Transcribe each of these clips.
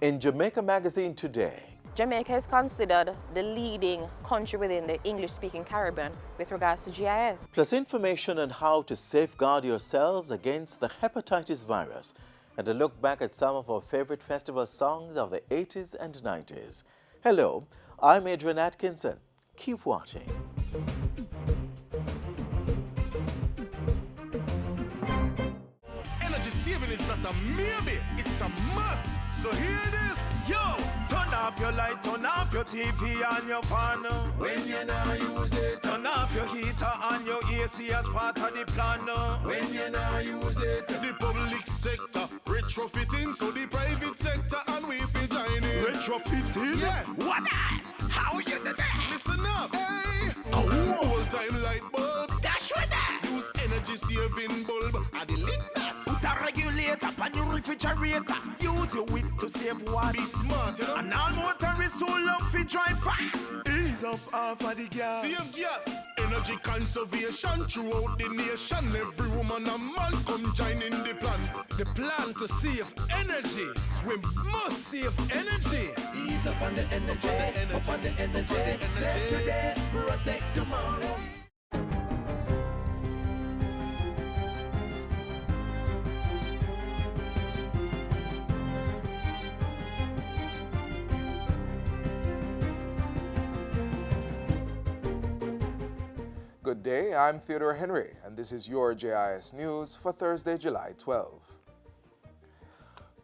In Jamaica Magazine today, Jamaica is considered the leading country within the English-speaking Caribbean with regards to GIS. plus information on how to safeguard yourselves against the hepatitis virus and a look back at some of our favorite festival songs of the 80s and 90s. Hello, I'm Adrian Atkinson. Keep watching. Energy saving is not a maybe, it's a must. So hear this. Yo, turn off your light, turn off your TV and your fan. When you not use it, turn off your heater and your AC as part of the plan. When you not use it, the public sector retrofitting, so the private sector and we fit join in. Retrofitting? Yeah. What that? How you do that? Listen up. Hey, a whole time light bulb. That's what that. Use energy saving bulb. I delete that. Put a regulator on your refrigerator. Use your wits to save water. Be smart, you know. And all motor is so long fi drive fast. Ease up half of the gas. Save gas. Energy conservation throughout the nation. Every woman and man come join in the plan. The plan to save energy. We must save energy. Ease up on the energy. Up on the energy. Save today, protect tomorrow. Good day, I'm Theodore Henry, and this is your JIS News for Thursday, July 12.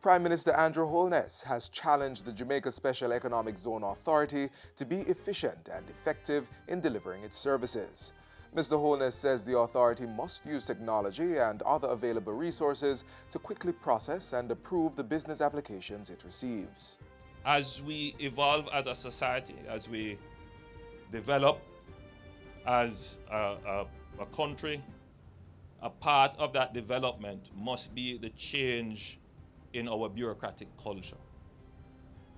Prime Minister Andrew Holness has challenged the Jamaica Special Economic Zone Authority to be efficient and effective in delivering its services. Mr. Holness says the authority must use technology and other available resources to quickly process and approve the business applications it receives. As we evolve as a society, as we develop as a country, a part of that development must be the change in our bureaucratic culture.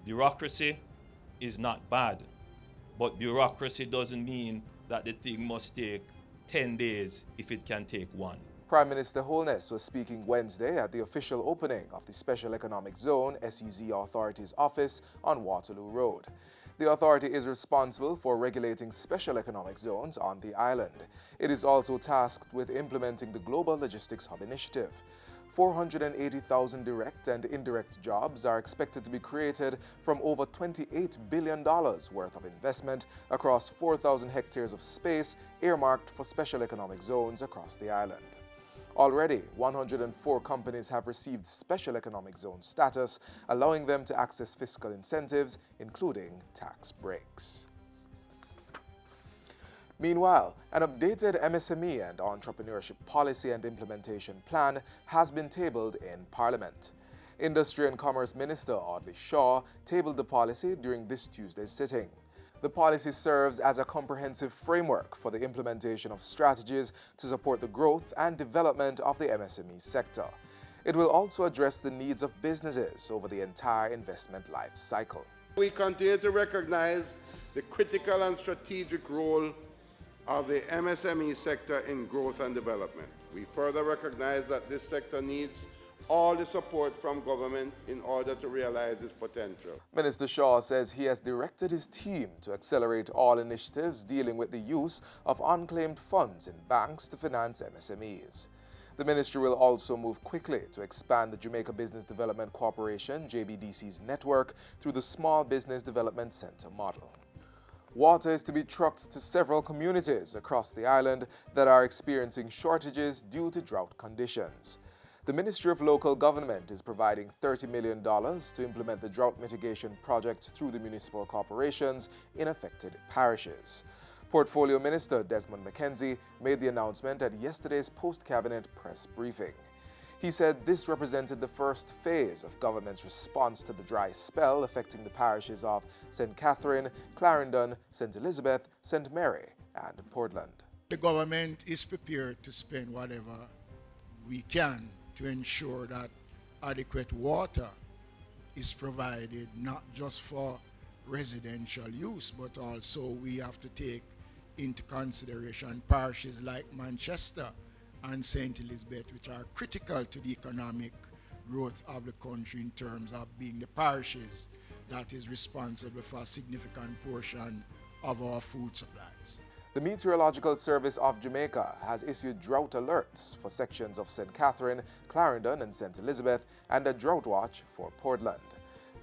Bureaucracy is not bad, but bureaucracy doesn't mean that the thing must take 10 days if it can take one. Prime Minister Holness was speaking Wednesday at the official opening of the Special Economic Zone SEZ Authority's office on Waterloo Road. The authority is responsible for regulating special economic zones on the island. It is also tasked with implementing the Global Logistics Hub initiative. 480,000 direct and indirect jobs are expected to be created from over $28 billion worth of investment across 4,000 hectares of space earmarked for special economic zones across the island. Already, 104 companies have received special economic zone status, allowing them to access fiscal incentives, including tax breaks. Meanwhile, an updated MSME and entrepreneurship policy and implementation plan has been tabled in Parliament. Industry and Commerce Minister Audley Shaw tabled the policy during this Tuesday's sitting. The policy serves as a comprehensive framework for the implementation of strategies to support the growth and development of the MSME sector. It will also address the needs of businesses over the entire investment life cycle. We continue to recognize the critical and strategic role of the MSME sector in growth and development. We further recognize that this sector needs all the support from government in order to realize its potential. Minister Shaw says he has directed his team to accelerate all initiatives dealing with the use of unclaimed funds in banks to finance MSMEs. The ministry will also move quickly to expand the Jamaica Business Development Corporation, JBDC's network, through the Small Business Development Center model. Water is to be trucked to several communities across the island that are experiencing shortages due to drought conditions. The Ministry of Local Government is providing $30 million to implement the drought mitigation project through the municipal corporations in affected parishes. Portfolio Minister Desmond McKenzie made the announcement at yesterday's post-cabinet press briefing. He said this represented the first phase of government's response to the dry spell affecting the parishes of St. Catherine, Clarendon, St. Elizabeth, St. Mary, and Portland. The government is prepared to spend whatever we can to ensure that adequate water is provided, not just for residential use, but also we have to take into consideration parishes like Manchester and St. Elizabeth, which are critical to the economic growth of the country in terms of being the parishes that is responsible for a significant portion of our food supplies. The Meteorological Service of Jamaica has issued drought alerts for sections of St. Catherine, Clarendon and St. Elizabeth, and a drought watch for Portland.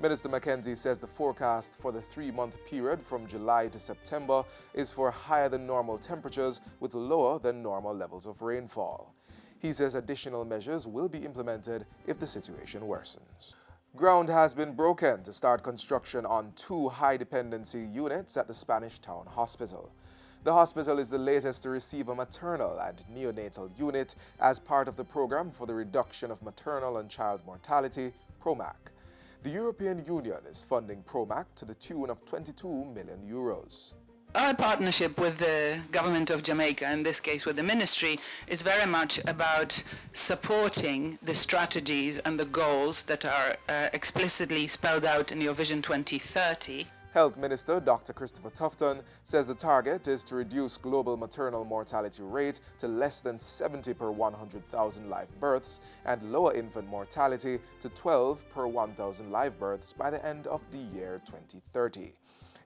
Minister Mackenzie says the forecast for the 3-month period from July to September is for higher than normal temperatures with lower than normal levels of rainfall. He says additional measures will be implemented if the situation worsens. Ground has been broken to start construction on 2 high-dependency units at the Spanish Town Hospital. The hospital is the latest to receive a maternal and neonatal unit as part of the program for the reduction of maternal and child mortality, PROMAC. The European Union is funding PROMAC to the tune of €22 million. Our partnership with the government of Jamaica, in this case with the ministry, is very much about supporting the strategies and the goals that are explicitly spelled out in your Vision 2030. Health Minister Dr. Christopher Tufton says the target is to reduce global maternal mortality rate to less than 70 per 100,000 live births and lower infant mortality to 12 per 1,000 live births by the end of the year 2030.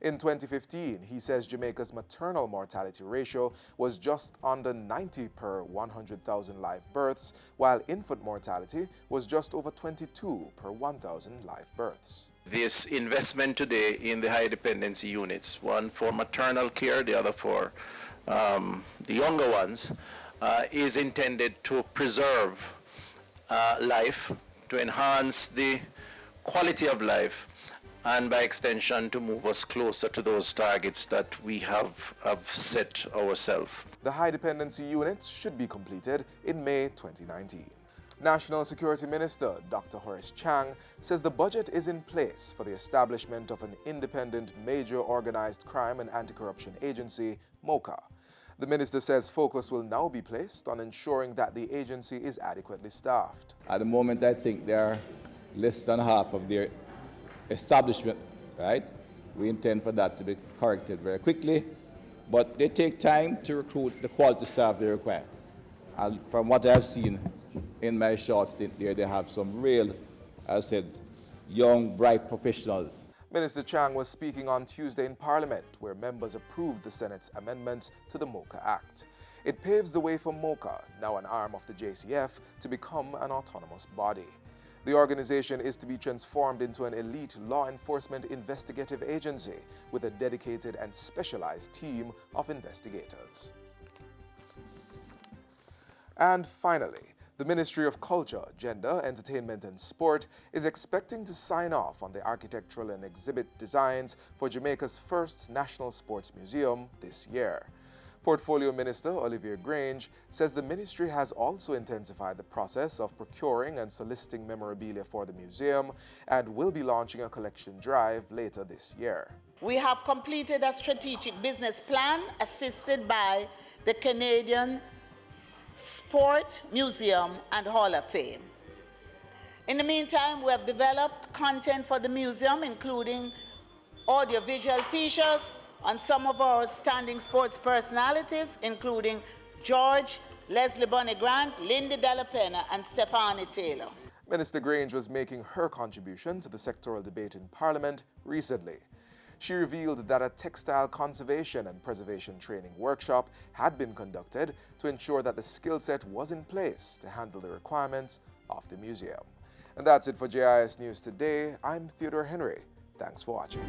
In 2015, he says Jamaica's maternal mortality ratio was just under 90 per 100,000 live births, while infant mortality was just over 22 per 1,000 live births. This investment today in the high dependency units, one for maternal care, the other for the younger ones, is intended to preserve life, to enhance the quality of life, and by extension to move us closer to those targets that we have set ourselves. The high dependency units should be completed in May 2019. National Security Minister Dr. Horace Chang says the budget is in place for the establishment of an independent major organized crime and anti-corruption agency, MOCA. The minister says focus will now be placed on ensuring that the agency is adequately staffed. At the moment, I think they are less than half of their establishment, right? We intend for that to be corrected very quickly, but they take time to recruit the quality staff they require. And from what I've seen in my short stint there, they have some real, as I said, young, bright professionals. Minister Chang was speaking on Tuesday in Parliament, where members approved the Senate's amendments to the MOCA Act. It paves the way for MOCA, now an arm of the JCF, to become an autonomous body. The organization is to be transformed into an elite law enforcement investigative agency with a dedicated and specialized team of investigators. And finally, the Ministry of Culture, Gender, Entertainment and Sport is expecting to sign off on the architectural and exhibit designs for Jamaica's first National Sports Museum this year. Portfolio Minister Olivier Grange says the ministry has also intensified the process of procuring and soliciting memorabilia for the museum and will be launching a collection drive later this year. We have completed a strategic business plan assisted by the Canadian Sport Museum and Hall of Fame. In the meantime, we have developed content for the museum, including audiovisual features on some of our standing sports personalities, including George, Leslie Bonnie Grant, Lindy Della Pena, and Stephanie Taylor. Minister Grange was making her contribution to the sectoral debate in Parliament recently. She revealed that a textile conservation and preservation training workshop had been conducted to ensure that the skill set was in place to handle the requirements of the museum. And that's it for JIS News Today. I'm Theodore Henry. Thanks for watching.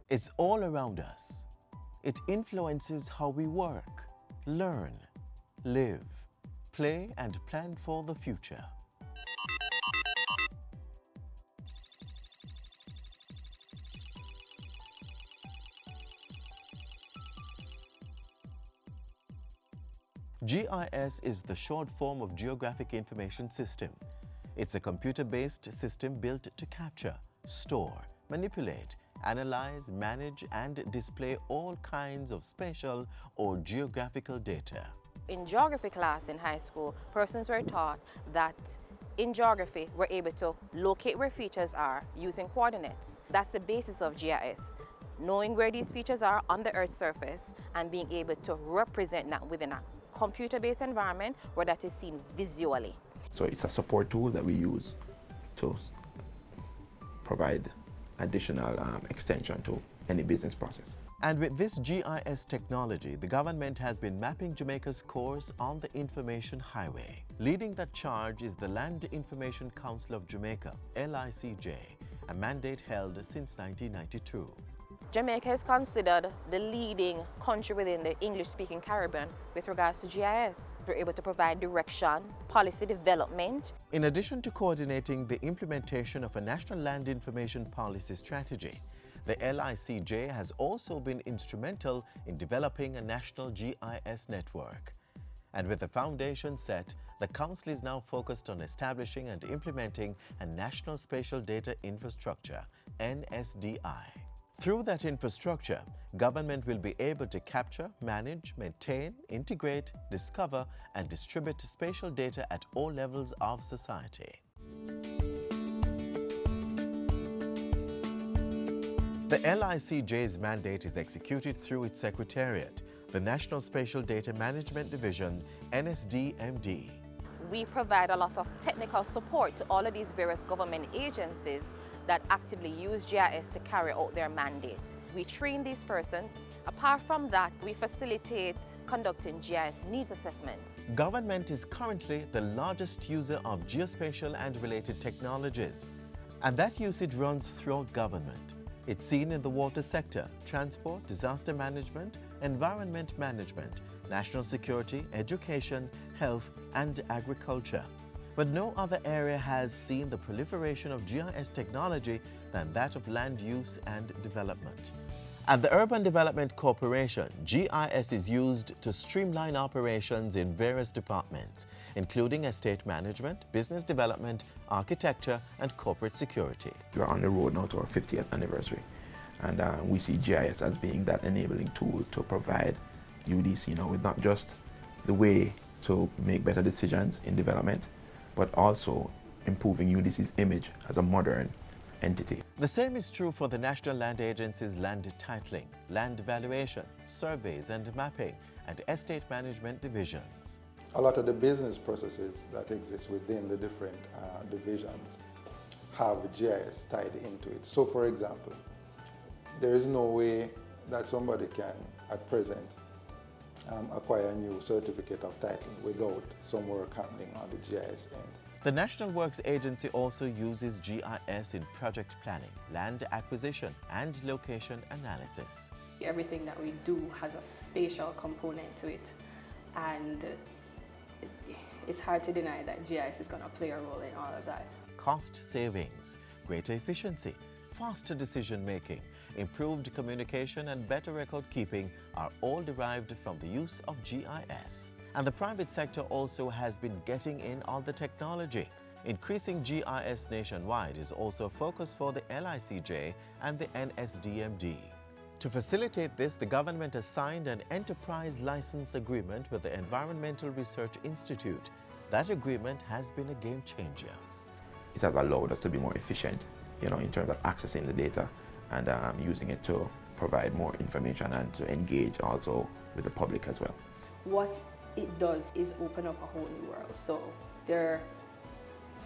It's all around us. It influences how we work, learn, live, play, and plan for the future. GIS is the short form of Geographic Information System. It's a computer-based system built to capture, store, manipulate, analyze, manage, and display all kinds of spatial or geographical data. In geography class in high school, persons were taught that in geography, we're able to locate where features are using coordinates. That's the basis of GIS. Knowing where these features are on the Earth's surface and being able to represent that within a computer-based environment where that is seen visually. So it's a support tool that we use to provide additional extension to any business process. And with this GIS technology, the government has been mapping Jamaica's course on the Information Highway. Leading that charge is the Land Information Council of Jamaica, LICJ, a mandate held since 1992. Jamaica is considered the leading country within the English-speaking Caribbean with regards to GIS. We're able to provide direction, policy development. In addition to coordinating the implementation of a national land information policy strategy, the LICJ has also been instrumental in developing a national GIS network. And with the foundation set, the Council is now focused on establishing and implementing a National Spatial Data Infrastructure, NSDI. Through that infrastructure, government will be able to capture, manage, maintain, integrate, discover, and distribute spatial data at all levels of society. The LICJ's mandate is executed through its Secretariat, the National Spatial Data Management Division, NSDMD. We provide a lot of technical support to all of these various government agencies that actively use GIS to carry out their mandate. We train these persons. Apart from that, we facilitate conducting GIS needs assessments. Government is currently the largest user of geospatial and related technologies, and that usage runs throughout government. It's seen in the water sector, transport, disaster management, environment management, national security, education, health, and agriculture. But no other area has seen the proliferation of GIS technology than that of land use and development. At the Urban Development Corporation, GIS is used to streamline operations in various departments, including estate management, business development, architecture, and corporate security. We're on the road now to our 50th anniversary, and we see GIS as being that enabling tool to provide UDC now with not just the way to make better decisions in development, but also improving UDC's image as a modern entity. The same is true for the National Land Agency's land titling, land valuation, surveys and mapping, and estate management divisions. A lot of the business processes that exist within the different divisions have GIS tied into it. So for example, there is no way that somebody can, at present, acquire a new certificate of title without some work happening on the GIS end. The National Works Agency also uses GIS in project planning, land acquisition, and location analysis. Everything that we do has a spatial component to it, and it's hard to deny that GIS is going to play a role in all of that. Cost savings, greater efficiency, faster decision-making, improved communication, and better record-keeping are all derived from the use of GIS. And the private sector also has been getting in on the technology. Increasing GIS nationwide is also a focus for the LICJ and the NSDMD. To facilitate this, the government has signed an enterprise license agreement with the Environmental Research Institute. That agreement has been a game changer. It has allowed us to be more efficient, in terms of accessing the data and using it to provide more information and to engage also with the public as well. What it does is open up a whole new world. So there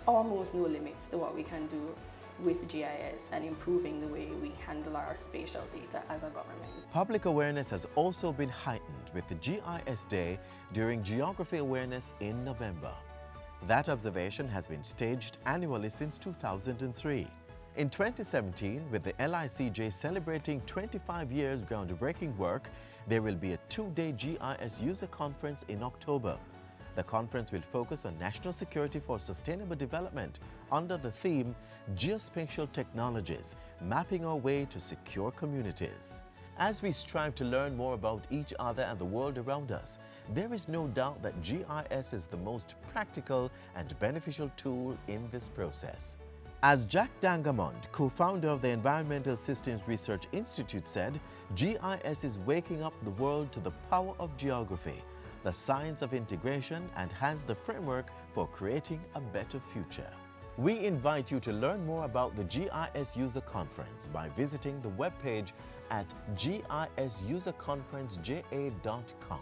are almost no limits to what we can do with GIS and improving the way we handle our spatial data as a government. Public awareness has also been heightened with the GIS Day during Geography Awareness in November. That observation has been staged annually since 2003. In 2017, with the LICJ celebrating 25 years groundbreaking work, there will be a two-day GIS user conference in October. The conference will focus on national security for sustainable development under the theme Geospatial Technologies, Mapping Our Way to Secure Communities. As we strive to learn more about each other and the world around us, there is no doubt that GIS is the most practical and beneficial tool in this process. As Jack Dangamond, co-founder of the Environmental Systems Research Institute, said, GIS is waking up the world to the power of geography, the science of integration, and has the framework for creating a better future. We invite you to learn more about the GIS User Conference by visiting the webpage at gisuserconferenceja.com.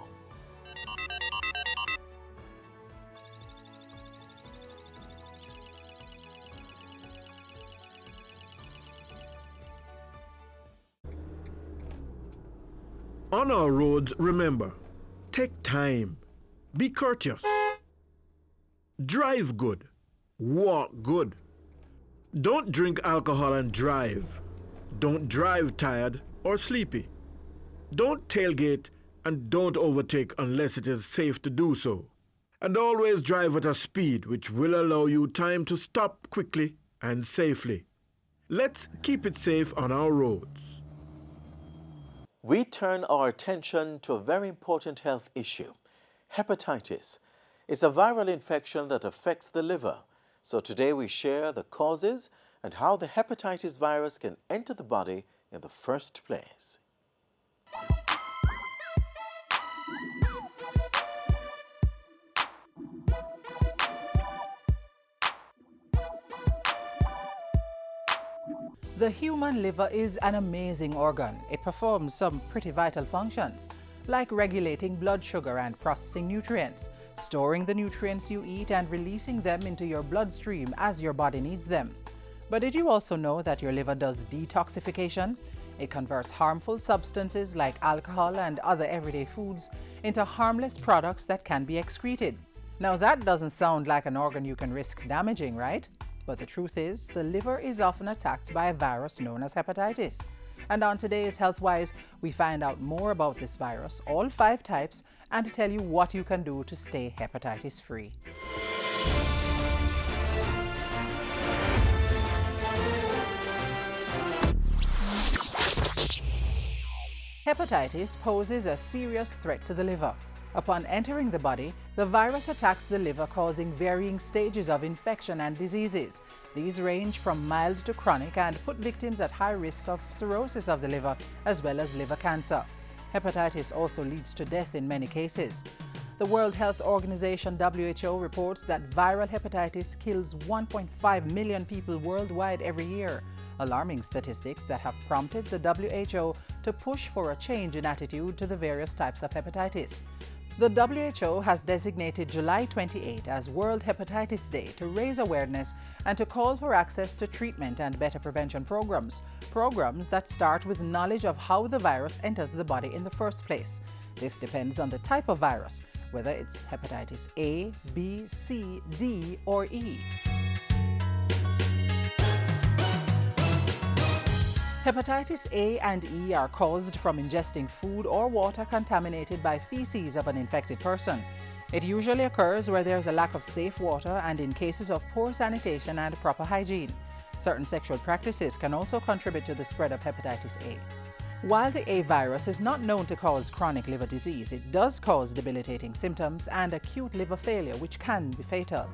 On our roads, remember, take time, be courteous, drive good, walk good. Don't drink alcohol and drive. Don't drive tired or sleepy. Don't tailgate and don't overtake unless it is safe to do so. And always drive at a speed which will allow you time to stop quickly and safely. Let's keep it safe on our roads. We turn our attention to a very important health issue. Hepatitis is a viral infection that affects the liver. So today we share the causes and how the hepatitis virus can enter the body in the first place. The human liver is an amazing organ. It performs some pretty vital functions, like regulating blood sugar and processing nutrients, storing the nutrients you eat and releasing them into your bloodstream as your body needs them. But did you also know that your liver does detoxification? It converts harmful substances like alcohol and other everyday foods into harmless products that can be excreted. Now that doesn't sound like an organ you can risk damaging, right? But the truth is, the liver is often attacked by a virus known as hepatitis. And on today's HealthWise, we find out more about this virus, all 5 types, and to tell you what you can do to stay hepatitis free. Hepatitis poses a serious threat to the liver. Upon entering the body, the virus attacks the liver, causing varying stages of infection and diseases. These range from mild to chronic and put victims at high risk of cirrhosis of the liver, as well as liver cancer. Hepatitis also leads to death in many cases. The World Health Organization (WHO) reports that viral hepatitis kills 1.5 million people worldwide every year. Alarming statistics that have prompted the WHO to push for a change in attitude to the various types of hepatitis. The WHO has designated July 28 as World Hepatitis Day to raise awareness and to call for access to treatment and better prevention programs that start with knowledge of how the virus enters the body in the first place. This depends on the type of virus, whether it's hepatitis A, B, C, D, or E. Hepatitis A and E are caused from ingesting food or water contaminated by feces of an infected person. It usually occurs where there is a lack of safe water and in cases of poor sanitation and proper hygiene. Certain sexual practices can also contribute to the spread of hepatitis A. While the A virus is not known to cause chronic liver disease, it does cause debilitating symptoms and acute liver failure, which can be fatal.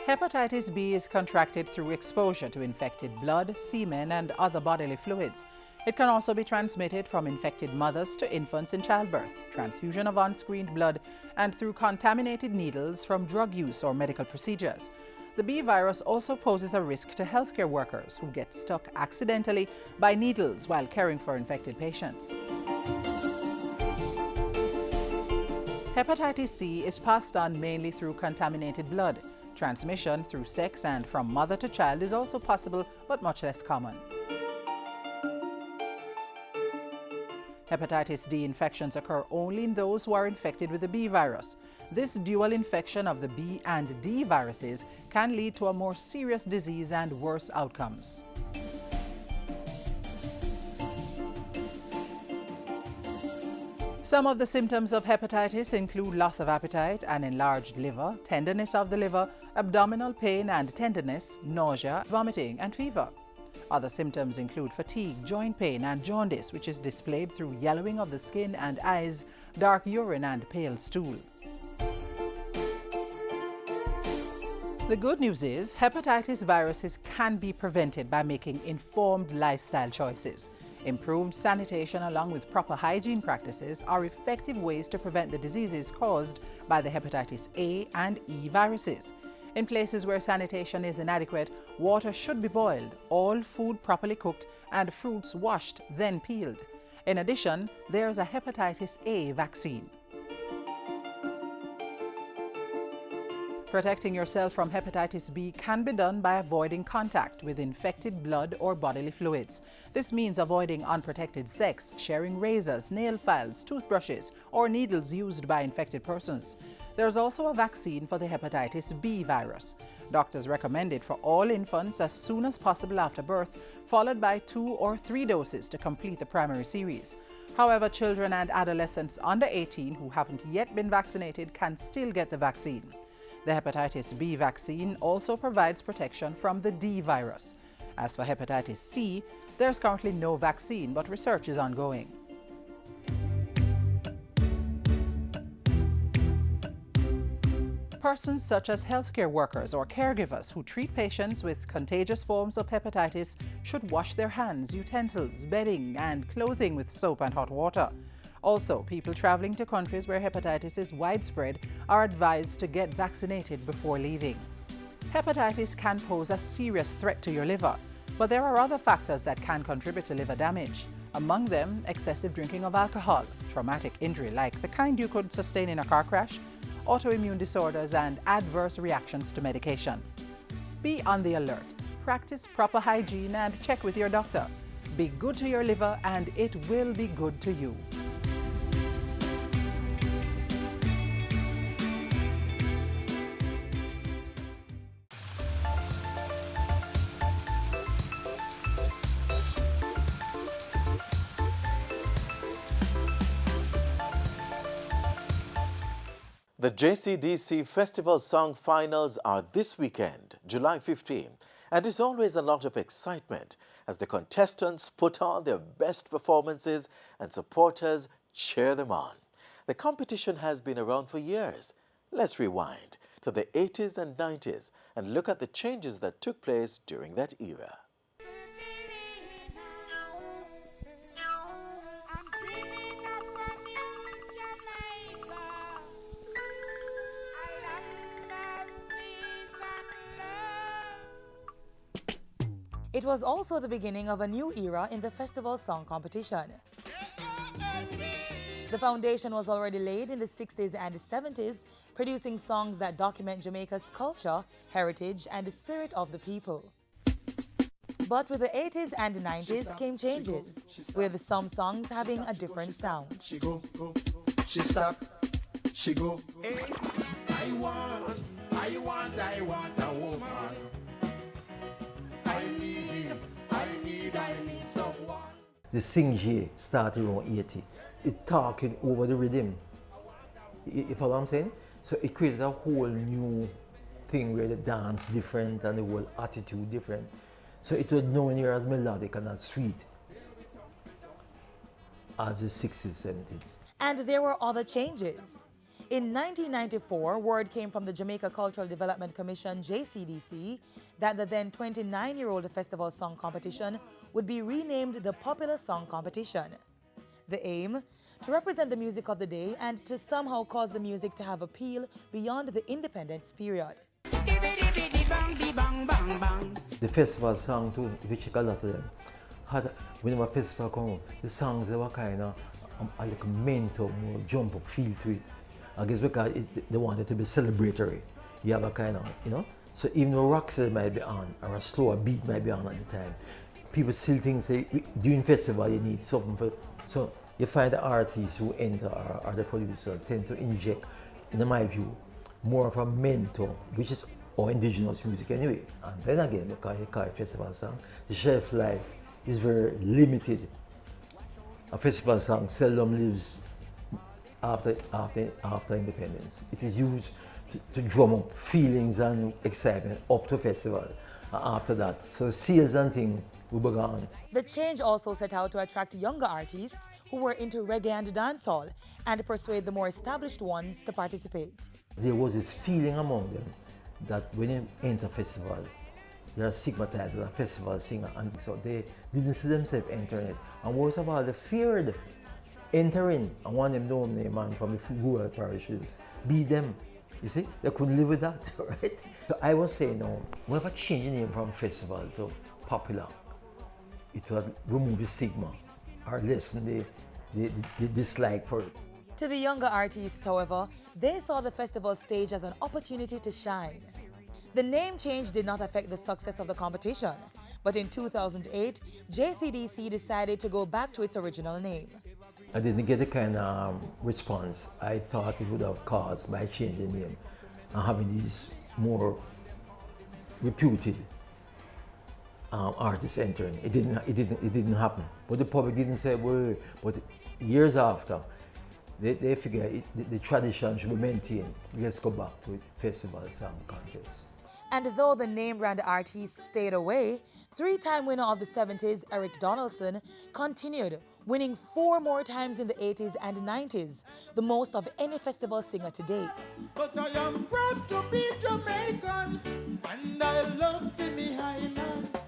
Hepatitis B is contracted through exposure to infected blood, semen, and other bodily fluids. It can also be transmitted from infected mothers to infants in childbirth, transfusion of unscreened blood, and through contaminated needles from drug use or medical procedures. The B virus also poses a risk to healthcare workers who get stuck accidentally by needles while caring for infected patients. Hepatitis C is passed on mainly through contaminated blood. Transmission through sex and from mother to child is also possible, but much less common. Hepatitis D infections occur only in those who are infected with the B virus. This dual infection of the B and D viruses can lead to a more serious disease and worse outcomes. Some of the symptoms of hepatitis include loss of appetite, an enlarged liver, tenderness of the liver, abdominal pain and tenderness, nausea, vomiting, and fever. Other symptoms include fatigue, joint pain, and jaundice, which is displayed through yellowing of the skin and eyes, dark urine, and pale stool. The good news is hepatitis viruses can be prevented by making informed lifestyle choices. Improved sanitation along with proper hygiene practices are effective ways to prevent the diseases caused by the hepatitis A and E viruses. In places where sanitation is inadequate, water should be boiled, all food properly cooked, and fruits washed, then peeled. In addition, there is a hepatitis A vaccine. Protecting yourself from hepatitis B can be done by avoiding contact with infected blood or bodily fluids. This means avoiding unprotected sex, sharing razors, nail files, toothbrushes, or needles used by infected persons. There's also a vaccine for the hepatitis B virus. Doctors recommend it for all infants as soon as possible after birth, followed by 2 or 3 doses to complete the primary series. However, children and adolescents under 18 who haven't yet been vaccinated can still get the vaccine. The hepatitis B vaccine also provides protection from the D virus. As for hepatitis C, there's currently no vaccine, but research is ongoing. Persons such as healthcare workers or caregivers who treat patients with contagious forms of hepatitis should wash their hands, utensils, bedding, and clothing with soap and hot water. Also, people traveling to countries where hepatitis is widespread are advised to get vaccinated before leaving. Hepatitis can pose a serious threat to your liver, but there are other factors that can contribute to liver damage. Among them, excessive drinking of alcohol, traumatic injury like the kind you could sustain in a car crash, autoimmune disorders, and adverse reactions to medication. Be on the alert, practice proper hygiene, and check with your doctor. Be good to your liver and it will be good to you. The JCDC Festival Song Finals are this weekend, July 15, and it's always a lot of excitement as the contestants put on their best performances and supporters cheer them on. The competition has been around for years. Let's rewind to the 80s and 90s and look at the changes that took place during that era. It was also the beginning of a new era in the festival song competition. The foundation was already laid in the 60s and 70s, producing songs that document Jamaica's culture, heritage, and the spirit of the people. But with the 80s and 90s came changes, with some songs having a different sound. She go, she stop, she go. Hey, I want a woman. I need someone. The sing started around 80. It's talking over the rhythm. You follow what I'm saying? So it created a whole new thing where the dance different and the whole attitude different. So it was known here as melodic and as sweet as the 60s, 70s. And there were other changes. In 1994, word came from the Jamaica Cultural Development Commission, JCDC, that the then 29-year-old festival song competition would be renamed the Popular Song Competition. The aim? To represent the music of the day and to somehow cause the music to have appeal beyond the independence period. The festival song too, if you check a lot of them, had, whenever a festival come out, the songs they were kind of a like momentum, jump up feel to it. I guess because they wanted to be celebratory. You have a kind of, you know, so even though Roxy might be on or a slower beat might be on at the time, people still think say during festival you need something for, so you find the artists who enter or the producer tend to inject, in my view, more of a mentor, which is our indigenous music anyway. And then again, because you call it festival song, the shelf life is very limited. A festival song seldom lives after independence. It is used to drum up feelings and excitement up to festival. after that. So sales and things will be gone. The change also set out to attract younger artists who were into reggae and dancehall and persuade the more established ones to participate. There was this feeling among them that when you enter a festival, they are stigmatized as a festival singer, and so they didn't see themselves entering it. And worst of all, they feared entering, and one of them know a man from the rural parishes, be them. You see, they couldn't live with that, right? So I was saying, no, whenever change the name from festival to popular, it would remove the stigma or lessen the dislike for it. To the younger artists, however, they saw the festival stage as an opportunity to shine. The name change did not affect the success of the competition, but in 2008, JCDC decided to go back to its original name. I didn't get the kind of response I thought it would have caused by changing the name and having these more reputed artists entering. It didn't happen. But the public didn't say a word. But years after, they figure the tradition should be maintained. Let's go back to festival song contest. And though the name brand artist stayed away, three-time winner of the 70s, Eric Donaldson, continued, winning 4 more times in the 80s and 90s, the most of any festival singer to date. But I am proud to be Jamaican, and I love Jimmy Highland.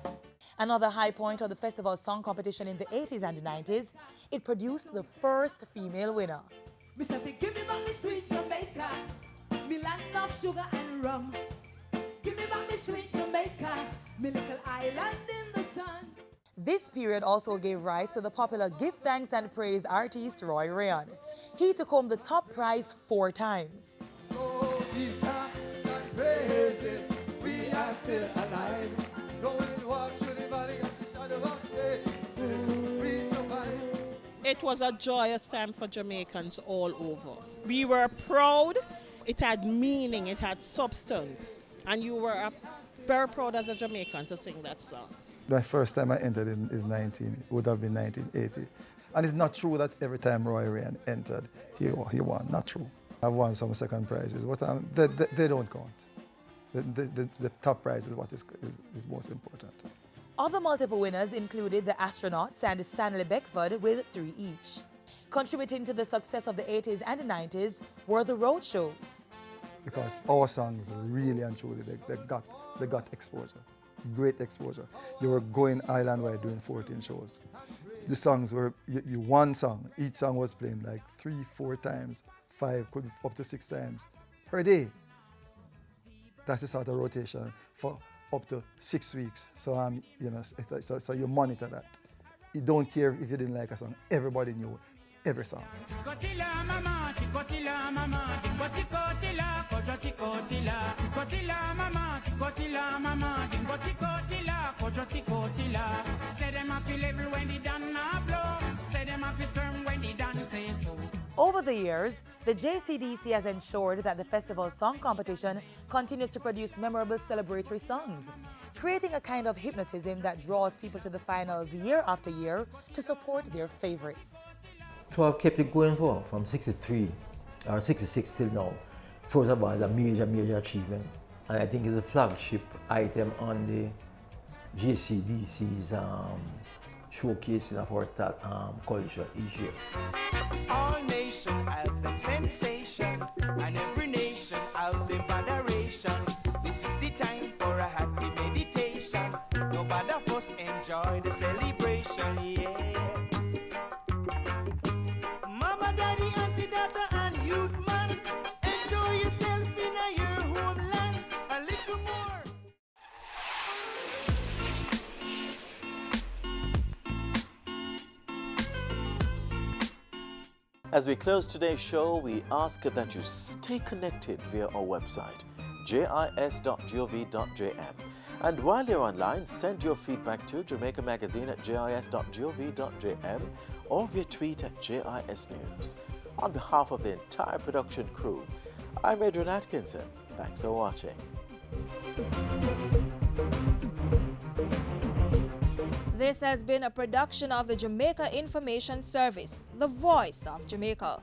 Another high point of the festival song competition in the 80s and 90s, it produced the first female winner. Mr. Give me back me sweet Jamaica, me land of sugar and rum. Give me back me sweet Jamaica, me little island in the sun. This period also gave rise to the popular Give Thanks and Praise artist Roy Rayon. He took home the top prize 4 times. So give thanks and praises, we are still alive. Going walk through the valley of the shadow of death, we survive. It was a joyous time for Jamaicans all over. We were proud, it had meaning, it had substance, and you were very proud as a Jamaican to sing that song. My first time I entered would have been 1980. And it's not true that every time Roy Rayon entered, he won. Not true. I've won some second prizes, but they don't count. The top prize is what is most important. Other multiple winners included the Astronauts and Stanley Beckford with 3 each. Contributing to the success of the 80s and 90s were the road shows. Because our songs really and truly, they got exposure. Great exposure. You were going island-wide doing 14 shows. The songs were, you one song, each song was playing like 3-4 times, 5, could up to 6 times per day. That's the sort of rotation for up to 6 weeks. So so you monitor that. You don't care if you didn't like a song. Everybody knew every song. Over the years, the JCDC has ensured that the festival song competition continues to produce memorable celebratory songs, creating a kind of hypnotism that draws people to the finals year after year to support their favorites. To have kept it going from 63 or 66 till now, first of all, is a major achievement. And I think it's a flagship item on the JCDC's showcasing of our culture each year. All nations have them sensation, and every nation have them moderation. This is the time for a happy meditation. Nobody first enjoy the celebration, yeah. Mama, daddy, auntie, daughter, and youth man, enjoy yourself in your homeland a little more. As we close today's show, we ask that you stay connected via our website, jis.gov.jm. And while you're online, send your feedback to Jamaica Magazine at jis.gov.jm or via tweet at JIS News. On behalf of the entire production crew, I'm Adrian Atkinson. Thanks for watching. This has been a production of the Jamaica Information Service, the voice of Jamaica.